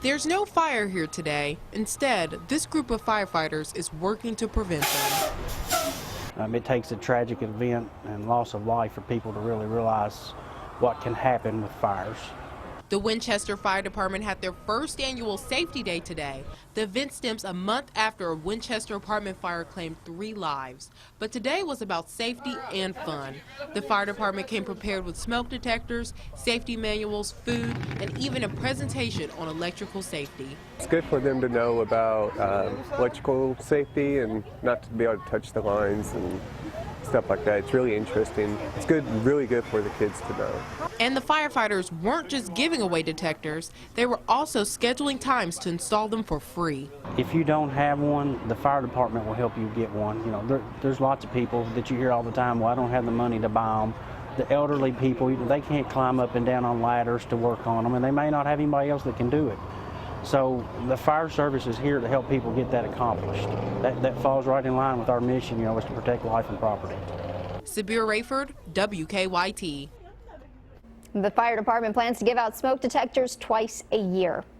There's no fire here today. Instead, this group of firefighters is working to prevent them. It takes a tragic event and loss of life for people to really realize what can happen with fires. The Winchester Fire Department had their first annual Safety Day today. The event stems a month after a Winchester apartment fire claimed 3 lives. But today was about safety and fun. The fire department came prepared with smoke detectors, safety manuals, food, and even a presentation on electrical safety. It's good for them to know about electrical safety and not to be able to touch the lines and stuff like that. It's really interesting. It's good, really good for the kids to know. And the firefighters weren't just giving away detectors, they were also scheduling times to install them for free. If you don't have one, the fire department will help you get one. You know, there's lots of people that you hear all the time, well, I don't have the money to buy them. The elderly people, they can't climb up and down on ladders to work on them, and they may not have anybody else that can do it. So the fire service is here to help people get that accomplished. That falls right in line with our mission, you know, is to protect life and property. Sabir Rayford, WKYT. The fire department plans to give out smoke detectors twice a year.